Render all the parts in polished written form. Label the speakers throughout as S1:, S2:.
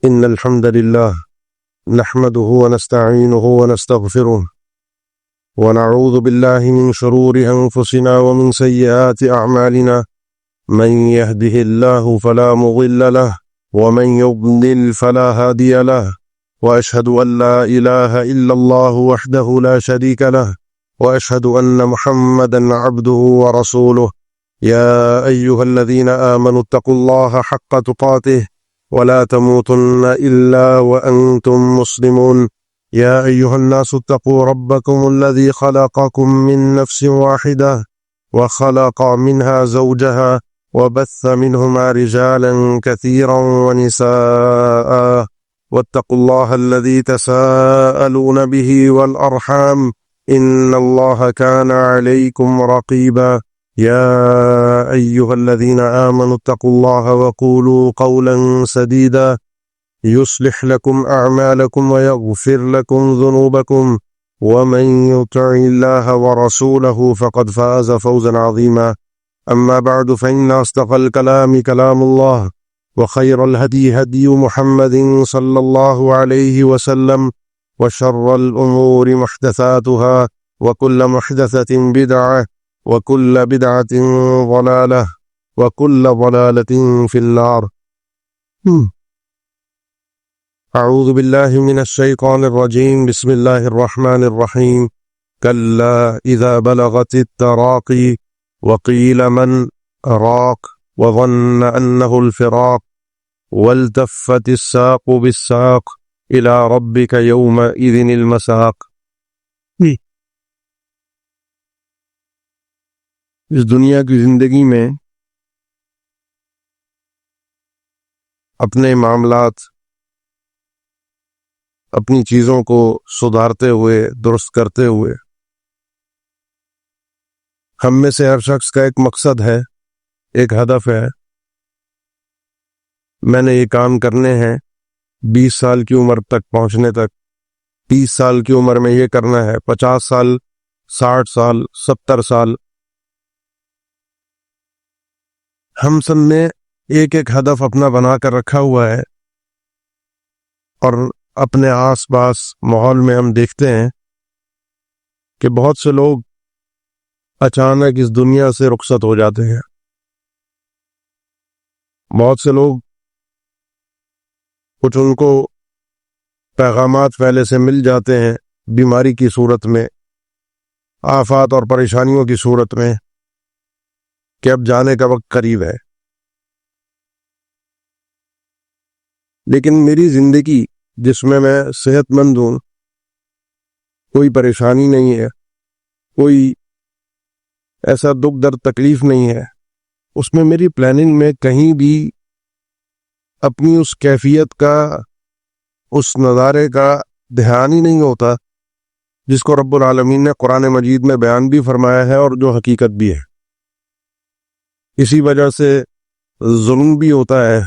S1: إن الحمد لله نحمده ونستعينه ونستغفره ونعوذ بالله من شرور أنفسنا ومن سيئات أعمالنا من يهده الله فلا مضل له ومن يضلل فلا هادي له وأشهد أن لا إله إلا الله وحده لا شريك له وأشهد أن محمدا عبده ورسوله يا أيها الذين آمنوا اتقوا الله حق تقاته ولا تموتن إلا وأنتم مسلمون يا أيها الناس اتقوا ربكم الذي خلقكم من نفس واحدة وخلق منها زوجها وبث منهما رجالا كثيرا ونساء واتقوا الله الذي تساءلون به والأرحام إن الله كان عليكم رقيبا يا أيها الذين آمنوا اتقوا الله وقولوا قولا سديدا يصلح لكم أعمالكم ويغفر لكم ذنوبكم ومن يطع الله ورسوله فقد فاز فوزا عظيما أما بعد فإن أصدق الكلام كلام الله وخير الهدي هدي محمد صلى الله عليه وسلم وشر الأمور محدثاتها وكل محدثة بدعة وكل بدعة ضلالة وكل ضلالة في النار أعوذ بالله من الشيطان الرجيم بسم الله الرحمن الرحيم كلا إذا بلغت التراقي وقيل من راق وظن أنه الفراق والتفت الساق بالساق إلى ربك يومئذ المساق اس دنیا کی زندگی میں اپنے معاملات اپنی چیزوں کو سدھارتے ہوئے درست کرتے ہوئے ہم میں سے ہر شخص کا ایک مقصد ہے، ایک ہدف ہے۔ میں نے یہ کام کرنے ہیں 20 سال کی عمر تک پہنچنے تک، 30 سال کی عمر میں یہ کرنا ہے، 50 سال، 60 سال، 70 سال۔ ہم سب نے ایک ایک ہدف اپنا بنا کر رکھا ہوا ہے، اور اپنے آس پاس ماحول میں ہم دیکھتے ہیں کہ بہت سے لوگ اچانک اس دنیا سے رخصت ہو جاتے ہیں۔ بہت سے لوگ کچھ ان کو پیغامات پہلے سے مل جاتے ہیں بیماری کی صورت میں، آفات اور پریشانیوں کی صورت میں، کہ اب جانے کا وقت قریب ہے۔ لیکن میری زندگی جس میں صحت مند ہوں، کوئی پریشانی نہیں ہے، کوئی ایسا دکھ درد تکلیف نہیں ہے، اس میں میری پلاننگ میں کہیں بھی اپنی اس کیفیت کا، اس نظارے کا دھیان ہی نہیں ہوتا جس کو رب العالمین نے قرآن مجید میں بیان بھی فرمایا ہے اور جو حقیقت بھی ہے۔ اسی وجہ سے ظلم بھی ہوتا ہے،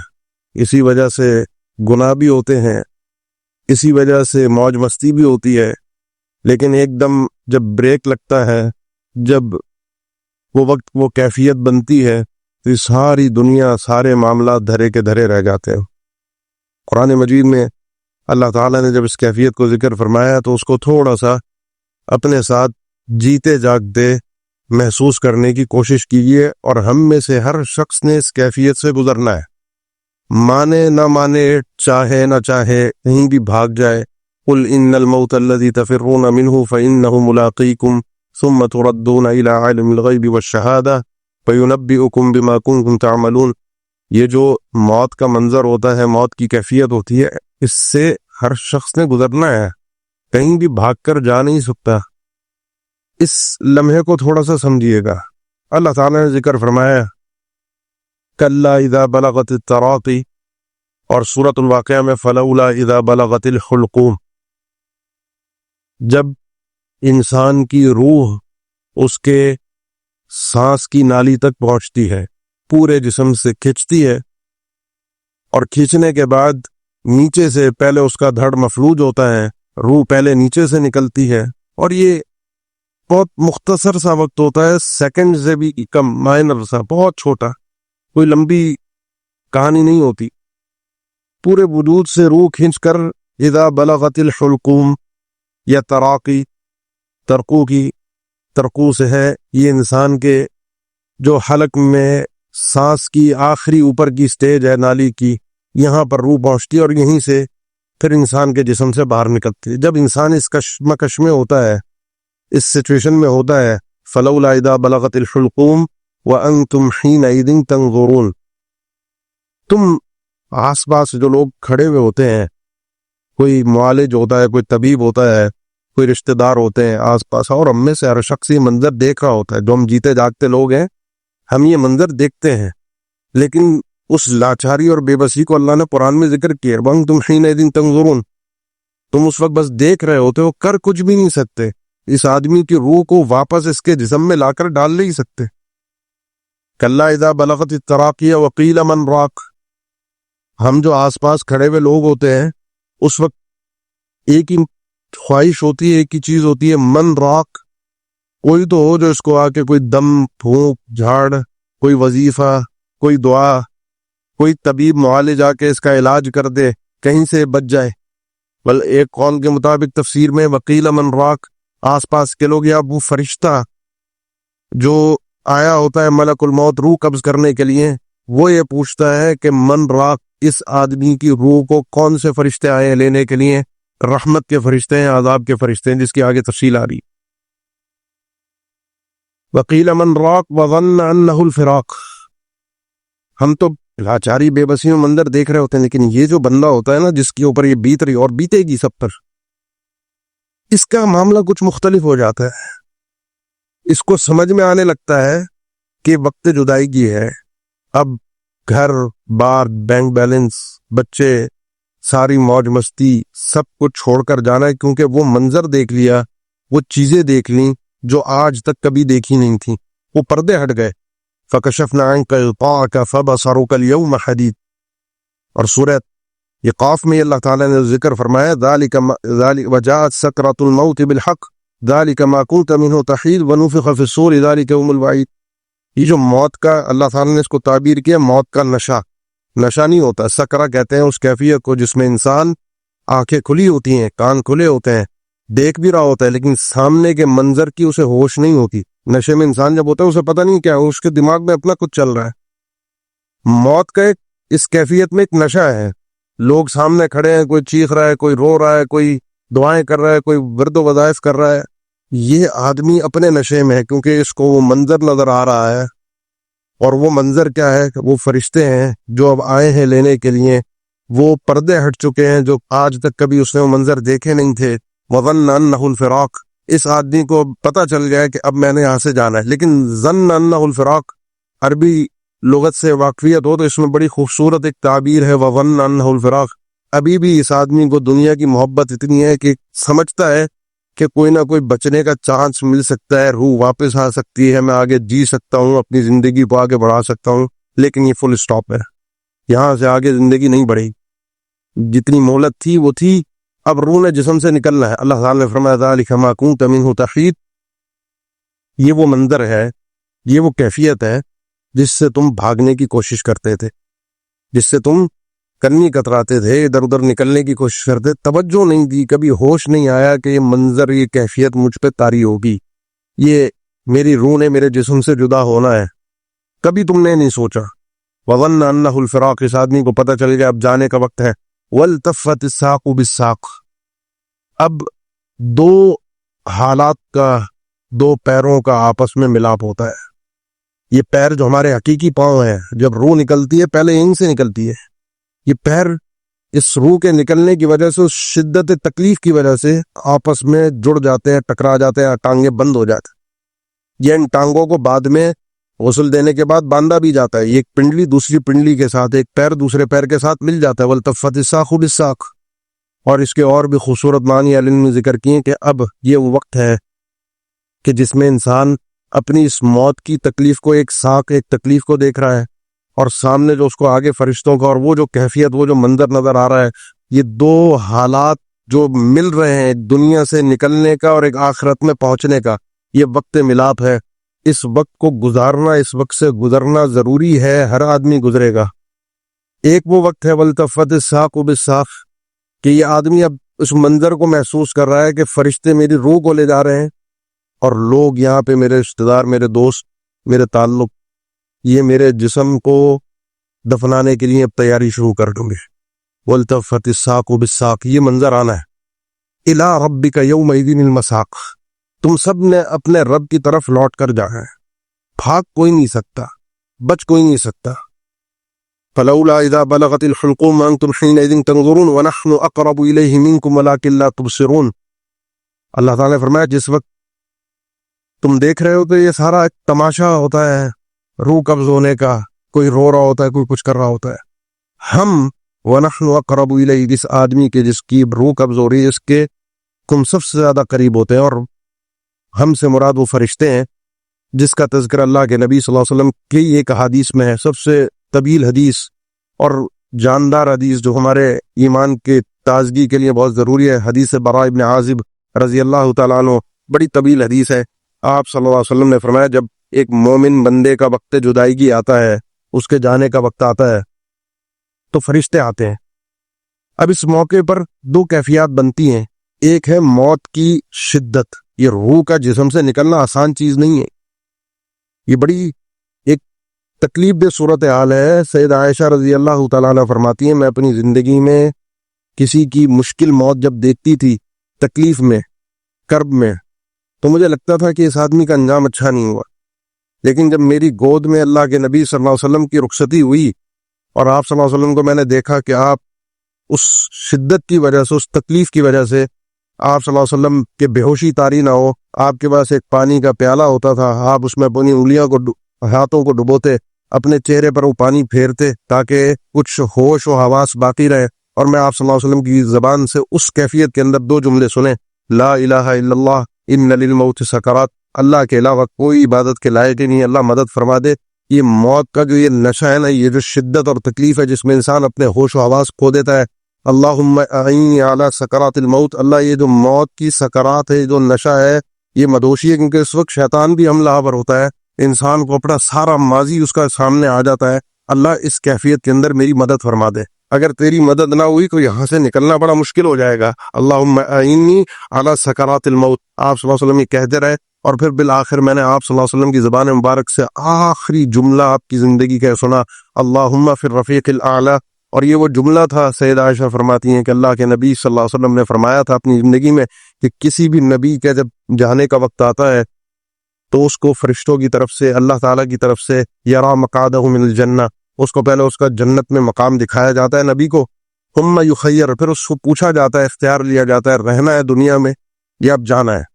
S1: اسی وجہ سے گناہ بھی ہوتے ہیں، اسی وجہ سے موج مستی بھی ہوتی ہے، لیکن ایک دم جب بریک لگتا ہے، جب وہ وقت وہ کیفیت بنتی ہے، تو یہ ساری دنیا، سارے معاملات دھرے کے دھرے رہ جاتے ہیں۔ قرآن مجید میں اللہ تعالیٰ نے جب اس کیفیت کو ذکر فرمایا تو اس کو تھوڑا سا اپنے ساتھ جیتے جاگتے محسوس کرنے کی کوشش کیجیے، اور ہم میں سے ہر شخص نے اس کیفیت سے گزرنا ہے، مانے نہ مانے، چاہے نہ چاہے، کہیں بھی بھاگ جائے۔ قل ان الموت الذي تفرون منه فانه ملاقيكم ثم تردون الى عالم الغیب والشہادہ فینبئکم بما کنتم تعملون۔ یہ جو موت کا منظر ہوتا ہے، موت کی کیفیت ہوتی ہے، اس سے ہر شخص نے گزرنا ہے، کہیں بھی بھاگ کر جا نہیں سکتا۔ اس لمحے کو تھوڑا سا سمجھیے گا۔ اللہ تعالیٰ نے ذکر فرمایا کلا اذا بلغت التراقی، اور سورۃ الواقعہ میں فلولا اذا بلغت الحلقوم، جب انسان کی روح اس کے سانس کی نالی تک پہنچتی ہے، پورے جسم سے کھینچتی ہے، اور کھینچنے کے بعد نیچے سے پہلے اس کا دھڑ مفلوج ہوتا ہے، روح پہلے نیچے سے نکلتی ہے، اور یہ بہت مختصر سا وقت ہوتا ہے، سیکنڈ سے بھی کم، مائنر سا، بہت چھوٹا، کوئی لمبی کہانی نہیں ہوتی۔ پورے وجود سے روح کھینچ کر اذا بلغت الحلقوم یا ترقو کی ترقو سے ہے، یہ انسان کے جو حلق میں سانس کی آخری اوپر کی سٹیج ہے نالی کی، یہاں پر روح پہنچتی ہے اور یہیں سے پھر انسان کے جسم سے باہر نکلتی ہے۔ جب انسان اس کشمکش میں ہوتا ہے، اس سچویشن میں ہوتا ہے، فلولا اذا بلغت الحلقوم وانتم حینئذ تنظرون، تم آس پاس جو لوگ کھڑے ہوئے ہوتے ہیں، کوئی معالج ہوتا ہے، کوئی طبیب ہوتا ہے، کوئی رشتہ دار ہوتے ہیں آس پاس، اور ہم میں سے ہر شخص یہ منظر دیکھ رہا ہوتا ہے۔ جو ہم جیتے جاگتے لوگ ہیں، ہم یہ منظر دیکھتے ہیں، لیکن اس لاچاری اور بے بسی کو اللہ نے قرآن میں ذکر کیا، وانتم حینئذ تنظرون، تم اس وقت بس دیکھ رہے ہوتے ہو، کر کچھ بھی نہیں سکتے، اس آدمی کی روح کو واپس اس کے جسم میں لا کر ڈال نہیں سکتے۔ کلا اذا بلغت التراقی وقیل من راق، ہم جو آس پاس کھڑے ہوئے لوگ ہوتے ہیں، اس وقت ایک ہی خواہش ہوتی ہے، ایک ہی چیز ہوتی ہے، من راق، کوئی تو ہو جو اس کو آ کے کوئی دم پھونک جھاڑ، کوئی وظیفہ، کوئی دعا، کوئی طبیب معالج آ کے اس کا علاج کر دے، کہیں سے بچ جائے۔ بل ایک قول کے مطابق تفسیر میں وقیل من راق، آس پاس کے لوگ یا وہ فرشتہ جو آیا ہوتا ہے ملک الموت روح قبض کرنے کے لیے، وہ یہ پوچھتا ہے کہ من راق، اس آدمی کی روح کو کون سے فرشتے آئے ہیں لینے کے لیے؟ رحمت کے فرشتے ہیں، عذاب کے فرشتے ہیں، جس کی آگے تفصیل آ رہی۔ وقیل من راق وظن انہ الفراق، ہم تو لاچاری بے بسی میں منظر دیکھ رہے ہوتے ہیں، لیکن یہ جو بندہ ہوتا ہے نا، جس کے اوپر یہ بیت رہی اور بیتے گی سب پر، اس کا معاملہ کچھ مختلف ہو جاتا ہے۔ اس کو سمجھ میں آنے لگتا ہے کہ وقت جدائی کی ہے، اب گھر بار، بینک بیلنس، بچے، ساری موج مستی، سب کچھ چھوڑ کر جانا ہے، کیونکہ وہ منظر دیکھ لیا، وہ چیزیں دیکھ لیں جو آج تک کبھی دیکھی نہیں تھیں، وہ پردے ہٹ گئے۔ فَكَشَفْنَا عَنْكَ غِطَاءَكَ فَبَصَرُكَ الْيَوْمَ حَدِيدٌ، اور سورۃ یہ قاف میں اللہ تعالیٰ نے ذکر فرمایا ذَلِكَ وَجَاءَتْ سَكْرَةُ الْمَوْتِ بِالْحَقِّ ذَلِكَ مَا كُنْتَ مِنْهُ تَحِيدُ وَنُفِخَ فِي الصُّورِ ذَلِكَ يَوْمُ الْوَعِيدِ، یہ جو موت کا اللہ تعالیٰ نے اس کو تعبیر کیا، موت کا نشہ نہیں ہوتا، سکرہ کہتے ہیں اس کیفیت کو جس میں انسان آنکھیں کھلی ہوتی ہیں، کان کھلے ہوتے ہیں، دیکھ بھی رہا ہوتا ہے، لیکن سامنے کے منظر کی اسے ہوش نہیں ہوتی۔ نشے میں انسان جب ہوتا ہے اسے پتہ نہیں کیا، اس کے دماغ میں اپنا کچھ چل رہا ہے۔ موت کا اس کیفیت میں ایک نشہ ہے، لوگ سامنے کھڑے ہیں، کوئی چیخ رہا ہے، کوئی رو رہا ہے، کوئی دعائیں کر رہا ہے، کوئی ورد و وظائف کر رہا ہے، یہ آدمی اپنے نشے میں ہے، کیونکہ اس کو وہ منظر نظر آ رہا ہے، اور وہ منظر کیا ہے؟ وہ فرشتے ہیں جو اب آئے ہیں لینے کے لیے، وہ پردے ہٹ چکے ہیں جو آج تک کبھی اس نے وہ منظر دیکھے نہیں تھے۔ وظن انہ الفراق، اس آدمی کو پتہ چل گیا کہ اب میں نے یہاں سے جانا ہے، لیکن ظن انہ الفراق، عربی لغت سے واقفیت ہو تو اس میں بڑی خوبصورت ایک تعبیر ہے، وظن انہ الفراق۔ ابھی بھی اس آدمی کو دنیا کی محبت اتنی ہے کہ سمجھتا ہے کہ کوئی نہ کوئی بچنے کا چانس مل سکتا ہے، روح واپس آ سکتی ہے، میں آگے جی سکتا ہوں، اپنی زندگی کو آگے بڑھا سکتا ہوں، لیکن یہ فل سٹاپ ہے، یہاں سے آگے زندگی نہیں بڑھے گی، جتنی مہلت تھی وہ تھی، اب روح نے جسم سے نکلنا ہے۔ اللہ تعالیٰ نے فرمایا ذَلِكَ مَا كُنْتَ مِنْهُ تَحِيدُ، یہ وہ منظر ہے، یہ وہ کیفیت ہے جس سے تم بھاگنے کی کوشش کرتے تھے، جس سے تم کنی کتراتے تھے، ادھر ادھر نکلنے کی کوشش کرتے، توجہ نہیں دی، کبھی ہوش نہیں آیا کہ یہ منظر، یہ کیفیت مجھ پہ طاری ہوگی، یہ میری روح نے میرے جسم سے جدا ہونا ہے، کبھی تم نے نہیں سوچا۔ وظن انہ الفراق، اس آدمی کو پتہ چل گیا اب جانے کا وقت ہے۔ والتفت الساق بالساق، اب دو حالات کا، دو پیروں کا آپس میں ملاپ ہوتا ہے۔ یہ پیر جو ہمارے حقیقی پاؤں ہیں، جب روح نکلتی ہے پہلے یہیں سے نکلتی ہے، یہ پیر اس روح کے نکلنے کی وجہ سے، اس شدت تکلیف کی وجہ سے آپس میں جڑ جاتے ہیں، ٹکرا جاتے ہیں، ٹانگیں بند ہو جاتے ہیں۔ یہ ان ٹانگوں کو بعد میں غسل دینے کے بعد باندھا بھی جاتا ہے، ایک پنڈلی دوسری پنڈلی کے ساتھ، ایک پیر دوسرے پیر کے ساتھ مل جاتا ہے۔ والتفت الساق بالساق، اور اس کے اور بھی خوبصورت معنی علم نے ذکر کیے کہ اب یہ وہ وقت ہے کہ جس میں انسان اپنی اس موت کی تکلیف کو، ایک ساق، ایک تکلیف کو دیکھ رہا ہے، اور سامنے جو اس کو آگے فرشتوں کا، اور وہ جو کیفیت، وہ جو منظر نظر آ رہا ہے، یہ دو حالات جو مل رہے ہیں، دنیا سے نکلنے کا اور ایک آخرت میں پہنچنے کا، یہ وقت ملاپ ہے۔ اس وقت کو گزارنا، اس وقت سے گزرنا ضروری ہے، ہر آدمی گزرے گا، ایک وہ وقت ہے والتفت الساق بالساق کہ یہ آدمی اب اس منظر کو محسوس کر رہا ہے کہ فرشتے میری روح کو لے جا رہے ہیں، اور لوگ یہاں پہ میرے رشتہ دار، میرے دوست، میرے تعلق، یہ میرے جسم کو دفنانے کے لیے اب تیاری شروع کر دوں گے۔ والتفت الساق بالساق، یہ منظر آنا ہے۔ الی ربک یومئذ المساق، تم سب نے اپنے رب کی طرف لوٹ کر جانا ہے، بھاگ کوئی نہیں سکتا، بچ کوئی نہیں سکتا۔ فلولا اذا بلغت الحلقوم وانتم حينئذ تنظرون ونحن اقرب الیہ منکم ولکن لا تبصرون۔ اللہ تعالیٰ نے فرمایا جس وقت تم دیکھ رہے ہو تو یہ سارا ایک تماشا ہوتا ہے روح قبض ہونے کا، کوئی رو رہا ہوتا ہے، کوئی کچھ کر رہا ہوتا ہے۔ ہم وَنَحْنُ أَقْرَبُ إِلَيْهِ، جس آدمی کے جس کی روح قبض ہو رہی ہے اس کے تم سب سے زیادہ قریب ہوتے ہیں، اور ہم سے مراد وہ فرشتے ہیں جس کا تذکرہ اللہ کے نبی صلی اللہ علیہ وسلم کی ایک حدیث میں ہے، سب سے طویل حدیث اور جاندار حدیث جو ہمارے ایمان کے تازگی کے لیے بہت ضروری ہے، حدیث براء ابن عازب رضی اللہ تعالیٰ عنہ، بڑی طویل حدیث ہے۔ آپ صلی اللہ علیہ وسلم نے فرمایا جب ایک مومن بندے کا وقت جدائیگی آتا ہے، اس کے جانے کا وقت آتا ہے تو فرشتے آتے ہیں۔ اب اس موقع پر دو کیفیات بنتی ہیں، ایک ہے موت کی شدت، یہ روح کا جسم سے نکلنا آسان چیز نہیں ہے، یہ بڑی ایک تکلیف دہ صورتحال ہے۔ سید عائشہ رضی اللہ تعالیٰ عنہ فرماتی ہیں میں اپنی زندگی میں کسی کی مشکل موت جب دیکھتی تھی، تکلیف میں، کرب میں، تو مجھے لگتا تھا کہ اس آدمی کا انجام اچھا نہیں ہوا، لیکن جب میری گود میں اللہ کے نبی صلی اللہ علیہ وسلم کی رخصتی ہوئی اور آپ صلی اللہ علیہ وسلم کو میں نے دیکھا کہ آپ اس شدت کی وجہ سے، اس تکلیف کی وجہ سے آپ صلی اللہ علیہ وسلم کے بے ہوشی طاری نہ ہو، آپ کے پاس ایک پانی کا پیالہ ہوتا تھا، آپ اس میں اپنی انگلیاں کو ہاتھوں کو ڈبوتے، اپنے چہرے پر وہ پانی پھیرتے تاکہ کچھ ہوش و حواس باقی رہے، اور میں آپ صلی اللہ علیہ وسلم کی زبان سے اس کیفیت کے اندر دو جملے سنیں، لا الہ الا اللہ ان للموت سکرات، اللہ کے علاوہ کوئی عبادت کے لائق ہی نہیں، اللہ مدد فرما دے۔ یہ موت کا جو یہ نشہ ہے نا، یہ جو شدت اور تکلیف ہے جس میں انسان اپنے ہوش و حواس کھو دیتا ہے، اللہم اعینی علی سکرات الموت، اللہ یہ جو موت کی سکرات ہے، جو نشہ ہے، یہ مدوشی ہے، کیونکہ اس وقت شیطان بھی حملہ آور ہوتا ہے، انسان کو اپنا سارا ماضی اس کا سامنے آ جاتا ہے۔ اللہ اس کیفیت کے اندر میری مدد فرما دے، اگر تیری مدد نہ ہوئی تو یہاں سے نکلنا بڑا مشکل ہو جائے گا۔ اللہم اعینی علی سکرات الموت، آپ صلی اللہ علیہ وسلم یہ کہتے رہے، اور پھر بالآخر میں نے آپ صلی اللہ علیہ وسلم کی زبان مبارک سے آخری جملہ آپ کی زندگی کا سنا، اللہم فی الرفیق الاعلی، اور یہ وہ جملہ تھا، سید عائشہ فرماتی ہیں کہ اللہ کے نبی صلی اللہ علیہ وسلم نے فرمایا تھا اپنی زندگی میں کہ کسی بھی نبی کا جب جانے کا وقت آتا ہے تو اس کو فرشتوں کی طرف سے، اللہ تعالیٰ کی طرف سے یرا مقعدہ من الجنہ، اس کو پہلے اس کا جنت میں مقام دکھایا جاتا ہے نبی کو، ثم یخیر، پھر اس کو پوچھا جاتا ہے، اختیار لیا جاتا ہے رہنا ہے دنیا میں یا اب جانا ہے۔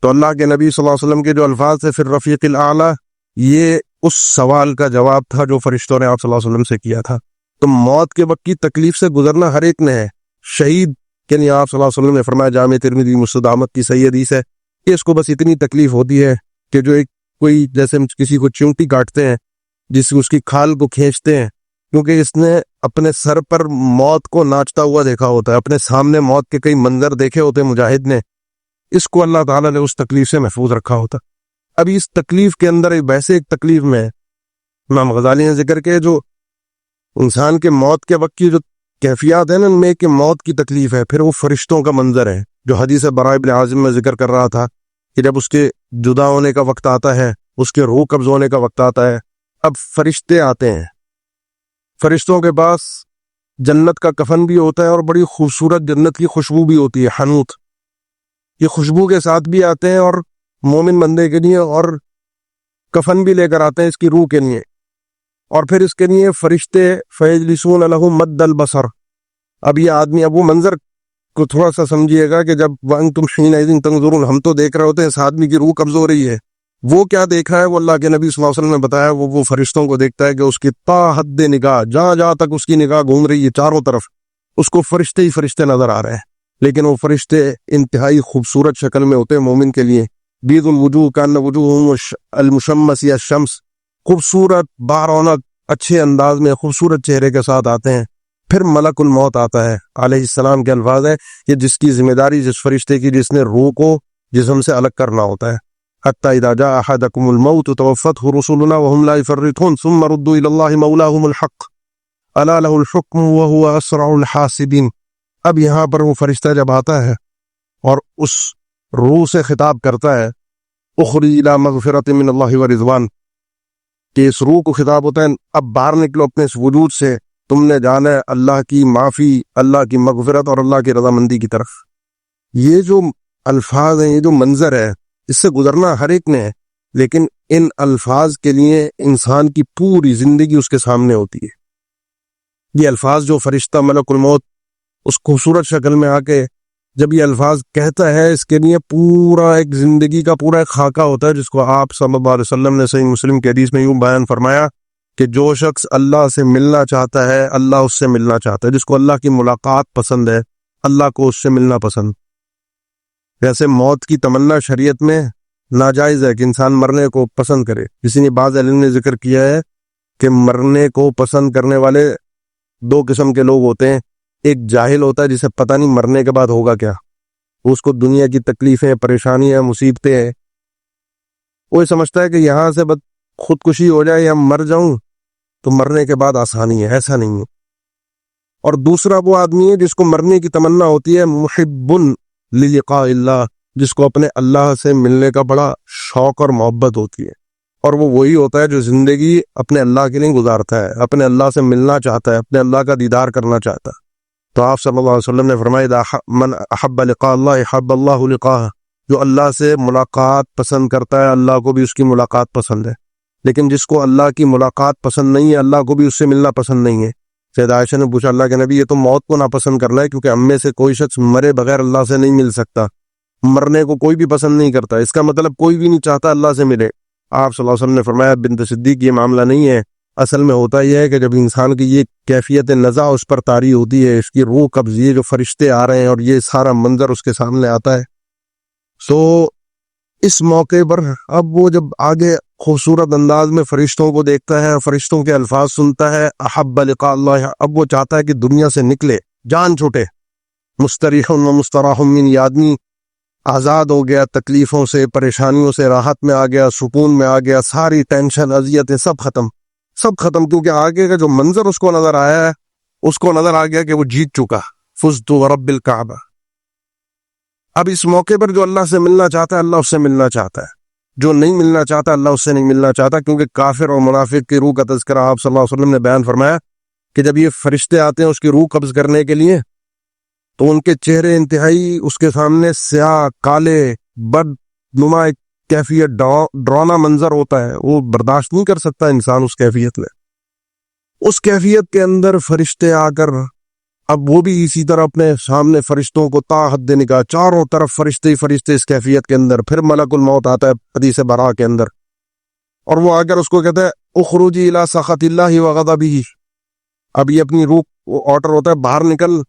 S1: تو اللہ کے نبی صلی اللہ علیہ وسلم کے جو الفاظ تھے فی الرفیق الاعلی، یہ اس سوال کا جواب تھا جو فرشتوں نے آپ صلی اللہ علیہ وسلم سے کیا تھا۔ تو موت کے وقت کی تکلیف سے گزرنا ہر ایک نے ہے، شہید کے لیے آپ صلی اللہ علیہ وسلم نے فرمایا، جامع ترمذی مسند احمد کی صحیح حدیث ہے کہ اس کو بس اتنی تکلیف ہوتی ہے کہ جو ایک کوئی جیسے ہم کسی کو چونٹی کاٹتے ہیں، اس کی کھال کو کھینچتے ہیں، کیونکہ اس نے اپنے سر پر موت کو ناچتا ہوا دیکھا ہوتا ہے، اپنے سامنے موت کے کئی منظر دیکھے ہوتے ہیں مجاہد نے، اس کو اللہ تعالیٰ نے اس تکلیف سے محفوظ رکھا ہوتا۔ ابھی اس تکلیف کے اندر ویسے ایک تکلیف میں امام غزالی نے ذکر کیا جو انسان کے موت کے وقت کی جو کیفیات ہیں نا، ان میں ایک موت کی تکلیف ہے، پھر وہ فرشتوں کا منظر ہے جو حدیث براء ابن عازب میں ذکر کر رہا تھا کہ جب اس کے جدا ہونے کا وقت آتا ہے، اس کے روح قبض ہونے کا وقت آتا ہے، اب فرشتے آتے ہیں، فرشتوں کے پاس جنت کا کفن بھی ہوتا ہے اور بڑی خوبصورت جنت کی خوشبو بھی ہوتی ہے، حنوت، یہ خوشبو کے ساتھ بھی آتے ہیں اور مومن بندے کے لیے، اور کفن بھی لے کر آتے ہیں اس کی روح کے لیے، اور پھر اس کے لیے فرشتے فیجلسون لہ مد البصر۔ اب یہ آدمی، اب وہ منظر کو تھوڑا سا سمجھیے گا کہ جب وانتم حینئذ تنظرون، ہم تو دیکھ رہے ہوتے ہیں اس آدمی کی روح قبض ہو رہی ہے، وہ کیا دیکھ رہا ہے؟ وہ اللہ کے نبی صلی اللہ علیہ وسلم نے بتایا وہ فرشتوں کو دیکھتا ہے کہ اس کی تا حد نگاہ، جہاں جہاں تک اس کی نگاہ گھوم رہی ہے چاروں طرف، اس کو فرشتے ہی فرشتے نظر آ رہے ہیں، لیکن وہ فرشتے انتہائی خوبصورت شکل میں ہوتے ہیں مومن کے لیے، بید الوجوہ کان وجوہہم المشمس یا الشمس، خوبصورت بارونق اچھے انداز میں خوبصورت چہرے کے ساتھ آتے ہیں۔ پھر ملک الموت آتا ہے، علیہ السلام کے الفاظ ہے کہ جس کی ذمہ داری جس فرشتے کی جس نے روح کو جسم سے الگ کرنا ہوتا ہے، حتی اذا جاء احدکم الموت توفته رسلنا وهم لا يفرطون ثم ردوا الى اللہ مولاهم الحق۔ الا لہ الحکم وہو اسرع الحاسبین. اب یہاں پر وہ فرشتہ جب آتا ہے اور اس روح سے خطاب کرتا ہے اخرج الی مغفرۃ من اللہ ورضوان، کہ اس روح کو خطاب ہوتا ہے اب باہر نکلو اپنے اس وجود سے، تم نے جانا ہے اللہ کی معافی، اللہ کی مغفرت اور اللہ کی رضامندی کی طرف. یہ جو الفاظ ہیں، یہ جو منظر ہے، اس سے گزرنا ہر ایک نے ہے، لیکن ان الفاظ کے لیے انسان کی پوری زندگی اس کے سامنے ہوتی ہے. یہ الفاظ جو فرشتہ ملک الموت اس خوبصورت شکل میں آ کے جب یہ الفاظ کہتا ہے، اس کے لیے پورا ایک زندگی کا پورا ایک خاکہ ہوتا ہے، جس کو آپ صلی اللہ علیہ وسلم نے صحیح مسلم کے حدیث میں یوں بیان فرمایا کہ جو شخص اللہ سے ملنا چاہتا ہے اللہ اس سے ملنا چاہتا ہے، جس کو اللہ کی ملاقات پسند ہے اللہ کو اس سے ملنا پسند. ویسے موت کی تمنا شریعت میں ناجائز ہے کہ انسان مرنے کو پسند کرے. کسی نے بعض علم نے ذکر کیا ہے کہ مرنے کو پسند کرنے والے دو قسم کے لوگ ہوتے ہیں. ایک جاہل ہوتا ہے جسے پتہ نہیں مرنے کے بعد ہوگا کیا، اس کو دنیا کی تکلیفیں، پریشانیاں، مصیبتیں ہیں، وہ سمجھتا ہے کہ یہاں سے بس خودکشی ہو جائے یا مر جاؤں تو مرنے کے بعد آسانی ہے. ایسا نہیں ہے. اور دوسرا وہ آدمی ہے جس کو مرنے کی تمنا ہوتی ہے محب للقاء اللہ، جس کو اپنے اللہ سے ملنے کا بڑا شوق اور محبت ہوتی ہے. اور وہ وہی ہوتا ہے جو زندگی اپنے اللہ کے لیے گزارتا ہے، اپنے اللہ سے ملنا چاہتا ہے، اپنے اللہ کا دیدار کرنا چاہتا ہے. تو آپ صلی اللہ علیہ وسلم نے فرمایا من احب لقاء اللہ احب اللہ لقاءہ، جو اللہ سے ملاقات پسند کرتا ہے اللہ کو بھی اس کی ملاقات پسند ہے. لیکن جس کو اللہ کی ملاقات پسند نہیں ہے اللہ کو بھی اس سے ملنا پسند نہیں ہے. سید عائشہ نے پوچھا اللہ کے نبی یہ تو موت کو ناپسند کرنا ہے، کیونکہ ہم میں سے کوئی شخص مرے بغیر اللہ سے نہیں مل سکتا، مرنے کو کوئی بھی پسند نہیں کرتا، اس کا مطلب کوئی بھی نہیں چاہتا اللہ سے ملے. آپ صلی اللہ علیہ وسلم نے فرمایا بنت صدیق یہ معاملہ نہیں ہے، اصل میں ہوتا یہ ہے کہ جب انسان کی یہ کیفیت نزع اس پر طاری ہوتی ہے، اس کی روح قبض، یہ جو فرشتے آ رہے ہیں اور یہ سارا منظر اس کے سامنے آتا ہے، سو اس موقع پر اب وہ جب آگے خوبصورت انداز میں فرشتوں کو دیکھتا ہے، فرشتوں کے الفاظ سنتا ہے احب لقاء اللہ، اب وہ چاہتا ہے کہ دنیا سے نکلے، جان چھوٹے. مستریح و مستراح من، یہ آدمی آزاد ہو گیا، تکلیفوں سے، پریشانیوں سے راحت میں آ گیا، سکون میں آ گیا، ساری ٹینشن، اذیتیں سب ختم، کیونکہ آگے کا جو منظر اس کو نظر آیا ہے، اس کو نظر آ گیا کہ وہ جیت چکا. فزت ورب الکعبہ. اب اس موقع پر جو اللہ سے ملنا چاہتا ہے اللہ اس سے ملنا چاہتا ہے، جو نہیں ملنا چاہتا اللہ اس سے نہیں ملنا چاہتا. کیونکہ کافر اور منافق کی روح کا تذکرہ آپ صلی اللہ علیہ وسلم نے بیان فرمایا کہ جب یہ فرشتے آتے ہیں اس کی روح قبض کرنے کے لیے تو ان کے چہرے انتہائی اس کے سامنے سیاہ، کالے، بد نما ایک کیفیت، ڈرانا منظر ہوتا ہے، وہ برداشت نہیں کر سکتا انسان اس کیفیت میں. اس کیفیت کے اندر فرشتے آ کر اب وہ بھی اسی طرح اپنے سامنے فرشتوں کو تا حد نگاہ، چاروں طرف فرشتے ہی فرشتے اس کیفیت کے اندر. پھر ملک الموت آتا ہے حدیث برا کے اندر، اور وہ آ کر اس کو کہتا ہے اخرجی الی سخط اللہ وغضبہ. اب یہ اپنی روح آرڈر ہوتا ہے باہر نکل،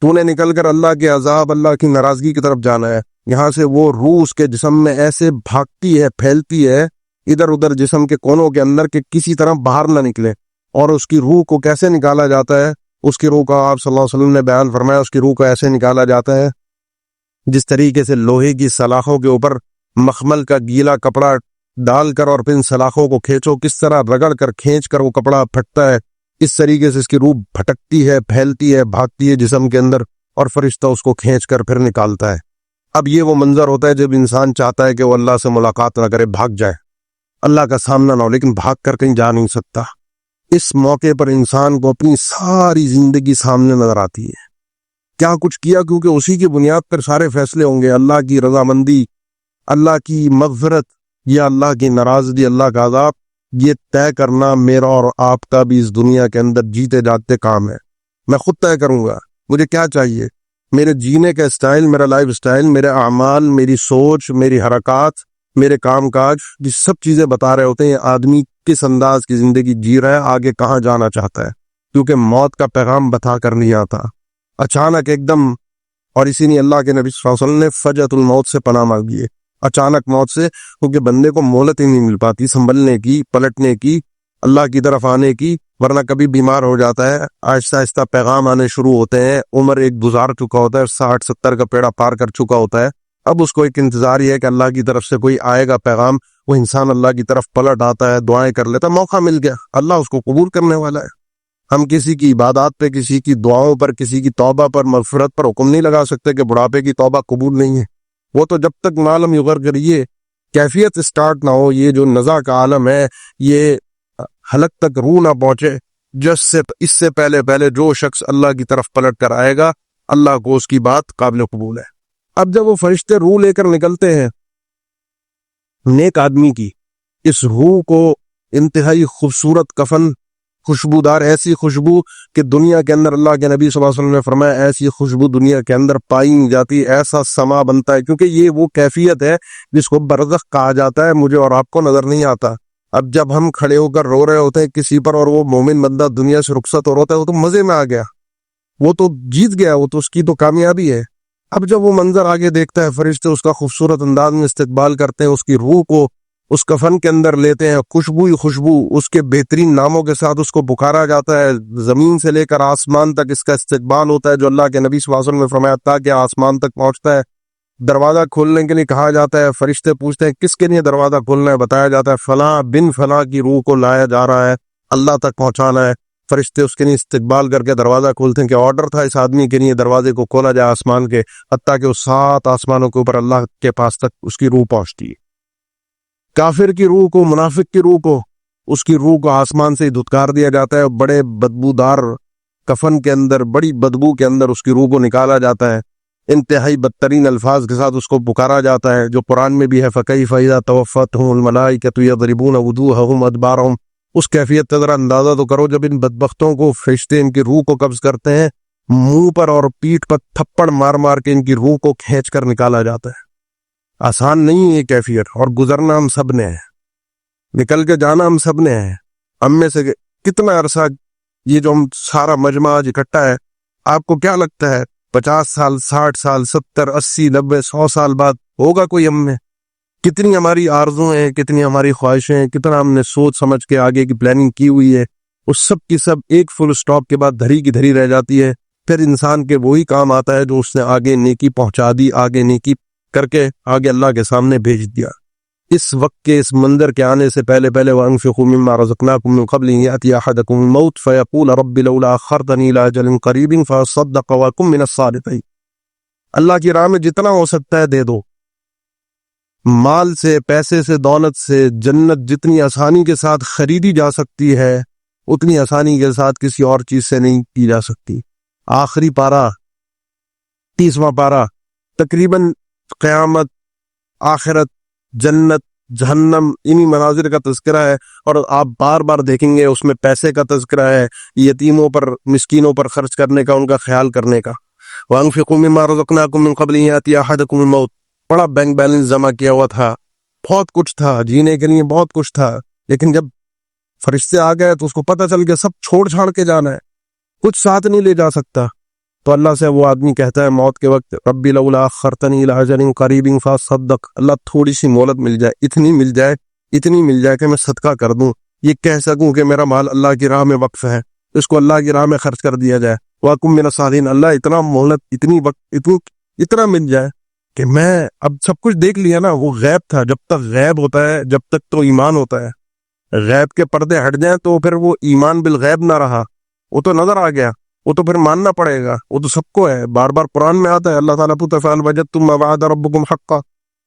S1: تو نے نکل کر اللہ کے عذاب، اللہ کی ناراضگی کی طرف جانا ہے. یہاں سے وہ روح اس کے جسم میں ایسے بھاگتی ہے، پھیلتی ہے ادھر ادھر جسم کے کونوں کے اندر کہ کسی طرح باہر نہ نکلے. اور اس کی روح کو کیسے نکالا جاتا ہے؟ اس کی روح کا آپ صلی اللہ علیہ وسلم نے بیان فرمایا، اس کی روح کو ایسے نکالا جاتا ہے جس طریقے سے لوہے کی سلاخوں کے اوپر مخمل کا گیلا کپڑا ڈال کر اور پھر ان سلاخوں کو کھینچو، کس طرح رگڑ کر کھینچ کر وہ کپڑا پھٹتا ہے، اس طریقے سے اس کی روح بھٹکتی ہے، پھیلتی ہے، بھاگتی ہے جسم کے اندر، اور فرشتہ اس کو کھینچ کر پھر نکالتا ہے. اب یہ وہ منظر ہوتا ہے جب انسان چاہتا ہے کہ وہ اللہ سے ملاقات نہ کرے، بھاگ جائے، اللہ کا سامنا نہ ہو، لیکن بھاگ کر کہیں جا نہیں سکتا. اس موقع پر انسان کو اپنی ساری زندگی سامنے نظر آتی ہے، کیا کچھ کیا، کیونکہ اسی کی بنیاد پر سارے فیصلے ہوں گے. اللہ کی رضامندی، اللہ کی مغفرت یا اللہ کی ناراضگی، اللہ کا عذاب، یہ طے کرنا میرا اور آپ کا بھی اس دنیا کے اندر جیتے جاتے کام ہے. میں خود طے کروں گا مجھے کیا چاہیے، میرے جینے کا اسٹائل، میرا لائف اسٹائل، میرے اعمال، میری سوچ، میری حرکات، میرے کام کاج، یہ سب چیزیں بتا رہے ہوتے ہیں آدمی کس انداز کی زندگی جی رہا ہے، آگے کہاں جانا چاہتا ہے. کیونکہ موت کا پیغام بتا کر نہیں آتا، اچانک ایک دم. اور اسی لیے اللہ کے نبی صلی اللہ علیہ وسلم نے فجعۃ الموت سے پناہ مانگی ہے، اچانک موت سے، کیونکہ بندے کو مہلت ہی نہیں مل پاتی سنبھلنے کی، پلٹنے کی، اللہ کی طرف آنے کی. ورنہ کبھی بیمار ہو جاتا ہے، آہستہ آہستہ پیغام آنے شروع ہوتے ہیں، عمر ایک گزار چکا ہوتا ہے، 60-70 کا پیڑا پار کر چکا ہوتا ہے. اب اس کو ایک انتظار ہی ہے کہ اللہ کی طرف سے کوئی آئے گا پیغام. وہ انسان اللہ کی طرف پلٹ آتا ہے، دعائیں کر لیتا ہے، موقع مل گیا، اللہ اس کو قبول کرنے والا ہے. ہم کسی کی عبادات پہ، کسی کی دعاؤں پر، کسی کی توبہ پر، مغفرت پر حکم نہیں لگا سکتے کہ بڑھاپے کی توبہ قبول نہیں ہے۔ وہ تو جب تک معلوم یغرگر یہ کیفیت سٹارٹ نہ ہو، یہ جو نزع کا عالم ہے، یہ حلق تک روح نہ پہنچے، اس سے پہلے جو شخص اللہ کی طرف پلٹ کر آئے گا، اللہ کو اس کی بات قابل قبول ہے۔ اب جب وہ فرشتے روح لے کر نکلتے ہیں نیک آدمی کی، اس روح کو انتہائی خوبصورت کفن، خوشبودار ایسی خوشبو کہ دنیا کے اندر اللہ کے نبی صلی اللہ علیہ وسلم نے فرمایا ایسی خوشبو دنیا کے اندر پائی نہیں جاتی، ایسا سما بنتا ہے، کیونکہ یہ وہ کیفیت ہے جس کو برزخ کہا جاتا ہے، مجھے اور آپ کو نظر نہیں آتا۔ اب جب ہم کھڑے ہو کر رو رہے ہوتے ہیں کسی پر اور وہ مومن بندہ دنیا سے رخصت ہو رہا ہوتا ہے، وہ تو مزے میں آ گیا، وہ تو جیت گیا، وہ تو اس کی تو کامیابی ہے۔ اب جب وہ منظر آگے دیکھتا ہے، فرشتے اس کا خوبصورت انداز میں استقبال کرتے ہیں، اس کی روح کو اس کفن کے اندر لیتے ہیں، خوشبو ہی خوشبو اس کے بہترین ناموں کے ساتھ اس کو پکارا جاتا ہے، زمین سے لے کر آسمان تک اس کا استقبال ہوتا ہے، جو اللہ کے نبی صلی اللہ علیہ وسلم نے فرمایا تھا کہ آسمان تک پہنچتا ہے۔ دروازہ کھولنے کے لیے کہا جاتا ہے، فرشتے پوچھتے ہیں کس کے لیے دروازہ کھولنا ہے، بتایا جاتا ہے فلاں بن فلاں کی روح کو لایا جا رہا ہے، اللہ تک پہنچانا ہے۔ فرشتے اس کے لیے استقبال کر کے دروازہ کھولتے ہیں کہ آرڈر تھا اس آدمی کے لیے دروازے کو کھولا جائے آسمان کے، حتیٰ کہ اس 7 آسمانوں کے اوپر اللہ کے پاس تک اس کی روح پہنچتی ہے۔ کافر کی روح کو، منافق کی روح کو، اس کی روح کو آسمان سے ہی دھتکار دیا جاتا ہے، بڑے بدبودار کفن کے اندر، بڑی بدبو کے اندر اس کی روح کو نکالا جاتا ہے، انتہائی بدترین الفاظ کے ساتھ اس کو پکارا جاتا ہے، جو قرآن میں بھی ہے فَكَيْفَ إِذَا تَوَفَّتْهُمُ الْمَلَائِكَةُ يَضْرِبُونَ وُجُوهَهُمْ وَأَدْبَارَهُمْ۔ اس کیفیت کا ذرا اندازہ تو کرو جب ان بدبختوں کو فرشتے ان کی روح کو قبض کرتے ہیں، منہ پر اور پیٹھ پر تھپڑ مار مار کے ان کی روح کو کھینچ کر نکالا جاتا ہے۔ آسان نہیں ہے یہ کیفیت، اور گزرنا ہم سب نے ہے، نکل کے جانا ہم سب نے ہے۔ ہم میں سے کتنا عرصہ یہ جو ہم سارا مجمع آج اکٹھا ہے، آپ کو کیا لگتا ہے 50 سال، 60 سال، 70، 80، 90، 100 سال بعد ہوگا کوئی ہم میں؟ کتنی ہماری آرزویں ہیں، کتنی ہماری خواہشیں ہیں، کتنا ہم نے سوچ سمجھ کے آگے کی پلاننگ کی ہوئی ہے، اس سب کی سب ایک فل سٹاپ کے بعد دھری کی دھری رہ جاتی ہے۔ پھر انسان کے وہی کام آتا ہے جو اس نے آگے نیکی پہنچا دی، آگے نیکی کر کے آگے اللہ کے سامنے بھیج دیا۔ اس وقت کے اس منظر کے آنے سے پہلے وَأَنفِقُوا مِمَّا رَزَقْنَاكُم مِّن قَبْلِ أَن يَأْتِيَ أَحَدَكُمُ الْمَوْتُ فَيَقُولَ رَبِّ لَوْلَا أَخَّرْتَنِي إِلَىٰ أَجَلٍ قَرِيبٍ فَأَصَّدَّقَ وَأَكُن مِّنَ الصَّالِحِينَ۔ اللہ کی راہ میں جتنا ہو سکتا ہے دے دو، مال سے، پیسے سے، دولت سے، جنت جتنی آسانی کے ساتھ خریدی جا سکتی ہے اتنی آسانی کے ساتھ کسی اور چیز سے نہیں کی جا سکتی۔ آخری پارہ، 30واں پارہ، تقریباً قیامت، آخرت، جنت، جہنم، انہی مناظر کا تذکرہ ہے، اور آپ بار بار دیکھیں گے اس میں پیسے کا تذکرہ ہے، یتیموں پر، مسکینوں پر خرچ کرنے کا، ان کا خیال کرنے کا۔ وَأَنفِقُوا مِمَّا رَزَقْنَاكُم مِّن قَبْلِ أَن يَأْتِيَ أَحَدَكُمُ الْمَوْتُ، بڑا بینک بیلنس جمع کیا ہوا تھا، بہت کچھ تھا، جینے کے لیے بہت کچھ تھا، لیکن جب فرشتے آ گئے تو اس کو پتہ چل گیا سب چھوڑ چھاڑ کے جانا ہے، کچھ ساتھ نہیں لے جا سکتا۔ تو اللہ سے وہ آدمی کہتا ہے موت کے وقت ربی لولا اخرتنی الی اجل قریب فاصدق، اللہ تھوڑی سی مہلت مل جائے، اتنی مل جائے کہ میں صدقہ کر دوں، یہ کہہ سکوں کہ میرا مال اللہ کی راہ میں وقف ہے، اس کو اللہ کی راہ میں خرچ کر دیا جائے۔ واکم من الصالحین، اللہ اتنا مہلت، اتنی وقت، اتنا مل جائے کہ میں اب سب کچھ دیکھ لیا نا، وہ غیب تھا، جب تک غیب ہوتا ہے جب تک تو ایمان ہوتا ہے، غیب کے پردے ہٹ جائیں تو پھر وہ ایمان بالغیب نہ رہا، وہ تو نظر آ گیا، وہ تو پھر ماننا پڑے گا، وہ تو سب کو ہے، بار بار قرآن میں آتا ہے، اللہ تعالیٰ پوچھتا ہے فَهَلْ وَجَدتُّم مَّا وَعَدَ رَبُّكُمْ حَقًّا،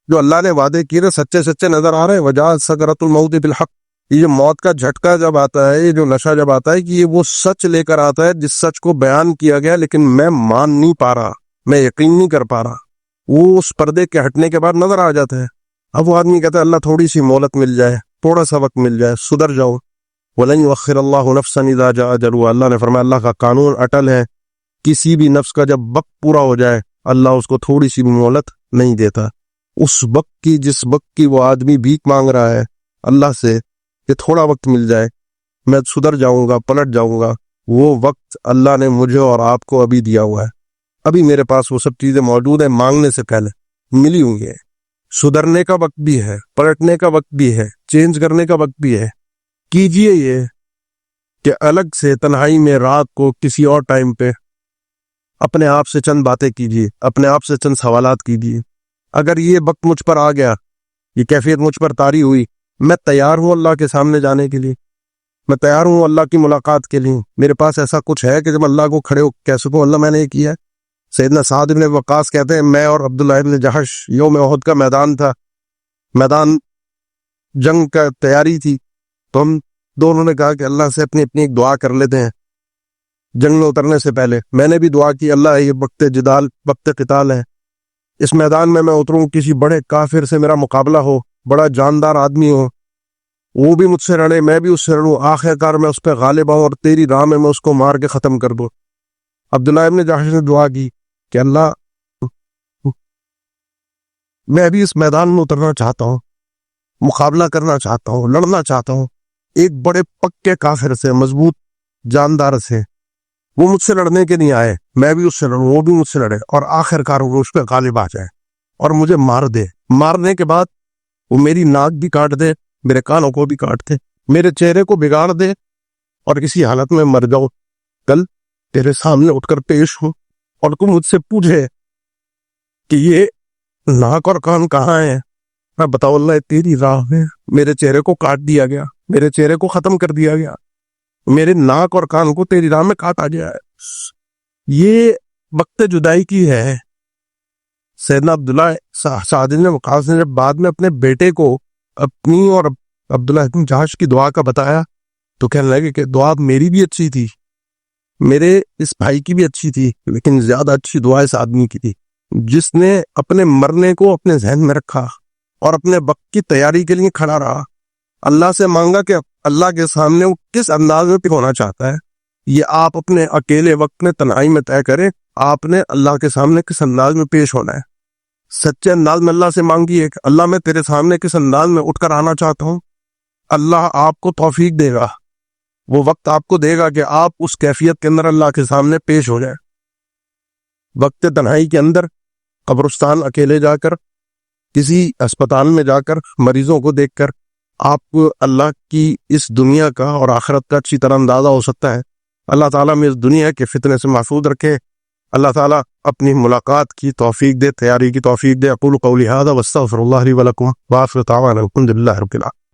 S1: جو اللہ نے وعدے کیے تھے سچے سچے نظر آ رہے ہیں۔ وَجَاءَتْ سَكْرَةُ الْمَوْتِ بِالْحَقِّ، یہ جو موت کا جھٹکا جب آتا ہے، یہ جو نشہ جب آتا ہے کہ یہ وہ سچ لے کر آتا ہے جس سچ کو بیان کیا گیا لیکن میں مان نہیں پا رہا، میں یقین نہیں کر پا رہا، وہ اس پردے کے ہٹنے کے بعد نظر آ جاتا ہے۔ اب وہ آدمی کہتا ہے اللہ تھوڑی سی مہلت مل جائے، تھوڑا سا وقت مل جائے، سدھر جاؤ۔ وَلَن يُؤَخِّرَ اللَّهُ نَفْسًا إِذَا جَاءَ أَجَلُهَا، اللہ نے فرمایا اللہ کا قانون اٹل ہے، کسی بھی نفس کا جب وقت پورا ہو جائے اللہ اس کو تھوڑی سی بھی مہلت نہیں دیتا۔ اس وقت کی، جس وقت کی وہ آدمی بھیک مانگ رہا ہے اللہ سے کہ تھوڑا وقت مل جائے، میں سدھر جاؤں گا، پلٹ جاؤں گا، وہ وقت اللہ نے مجھے اور آپ کو ابھی دیا ہوا ہے، ابھی میرے پاس وہ سب چیزیں موجود ہیں، مانگنے سے پہلے ملی ہوئی ہیں۔ سدھرنے کا وقت بھی ہے، پلٹنے کا وقت بھی ہے، چینج کرنے کا وقت بھی ہے۔ کیجئے یہ کہ الگ سے تنہائی میں رات کو کسی اور ٹائم پہ اپنے آپ سے چند باتیں کیجئے، اپنے آپ سے چند سوالات کیجئے، اگر یہ وقت مجھ پر آ گیا، یہ کیفیت مجھ پر طاری ہوئی، میں تیار ہوں اللہ کے سامنے جانے کے لیے، میں تیار ہوں اللہ کی ملاقات کے لیے. میرے پاس ایسا کچھ ہے کہ جب اللہ کو کھڑے ہو کہہ سکوں اللہ میں نے یہ کیا ہے. سیدنا سعد بن وقاص کہتے ہیں میں اور عبداللہ بن جحش یوم احد کا میدان تھا, میدان جنگ کا تیاری تھی, تو ہم دونوں نے کہا کہ اللہ سے اپنی اپنی ایک دعا کر لیتے ہیں جنگ میں اترنے سے پہلے. میں نے بھی دعا کی اللہ یہ وقت جدال وقت قتال ہے, اس میدان میں اتروں, کسی بڑے کافر سے میرا مقابلہ ہو, بڑا جاندار آدمی ہو, وہ بھی مجھ سے لڑے میں بھی اس سے لڑوں, آخر کار میں اس پہ غالب آؤں اور تیری راہ میں اس کو مار کے ختم کر دوں. عبداللہ ابن جحش نے دعا کی کہ اللہ میں بھی اس میدان میں اترنا چاہتا ہوں, مقابلہ کرنا چاہتا ہوں, لڑنا چاہتا ہوں ایک بڑے پکے کافر سے, مضبوط جاندار سے. وہ مجھ سے لڑنے کے نہیں آئے, میں بھی اس سے لڑوں, وہ بھی مجھ سے لڑے, اور آخر کار وہ اس پہ غالب آ جائے اور مجھے مار دے. مارنے کے بعد وہ میری ناک بھی کاٹ دے, میرے کانوں کو بھی کاٹ دے, میرے چہرے کو بگاڑ دے, اور کسی حالت میں مر جاؤ. کل تیرے سامنے اٹھ کر پیش ہوں اور تو مجھ سے پوچھے کہ یہ ناک اور کان کہاں ہیں, میں بتاؤ اللہ تیری راہ میں میرے چہرے کو کاٹ دیا گیا, میرے چہرے کو ختم کر دیا گیا, میرے ناک اور کان کو تیری راہ میں کاٹا گیا ہے. یہ وقت جدائی کی ہے. سیدنا عبداللہ سعد بن وقاص نے جب بعد میں اپنے بیٹے کو اپنی اور عبداللہ بن جحش کی دعا کا بتایا تو کہنے لگے کہ دعا میری بھی اچھی تھی, میرے اس بھائی کی بھی اچھی تھی, لیکن زیادہ اچھی دعا اس آدمی کی تھی جس نے اپنے مرنے کو اپنے ذہن میں رکھا اور اپنے وقت کی تیاری کے لیے کھڑا رہا. اللہ سے مانگا کہ اللہ کے سامنے وہ کس انداز میں ہونا چاہتا ہے, یہ آپ اپنے اکیلے وقت میں تنہائی میں طے کریں, آپ نے اللہ کے سامنے کس انداز میں پیش ہونا ہے. سچے انداز میں اللہ سے مانگیے کہ اللہ میں تیرے سامنے کس انداز میں اٹھ کر آنا چاہتا ہوں. اللہ آپ کو توفیق دے گا, وہ وقت آپ کو دے گا کہ آپ اس کیفیت کے اندر اللہ کے سامنے پیش ہو جائیں. وقت تنہائی کے اندر قبرستان اکیلے جا کر, کسی اسپتال میں جا کر مریضوں کو دیکھ کر آپ کو اللہ کی اس دنیا کا اور آخرت کا اچھی طرح اندازہ ہو سکتا ہے. اللہ تعالیٰ میں اس دنیا کے فتنے سے محفوظ رکھے. اللہ تعالیٰ اپنی ملاقات کی توفیق دے, تیاری کی توفیق دے. اقول قولی ھذا واستغفر اللہ لی ولکم وآخر دعوانا الحمد للہ رب العالمین.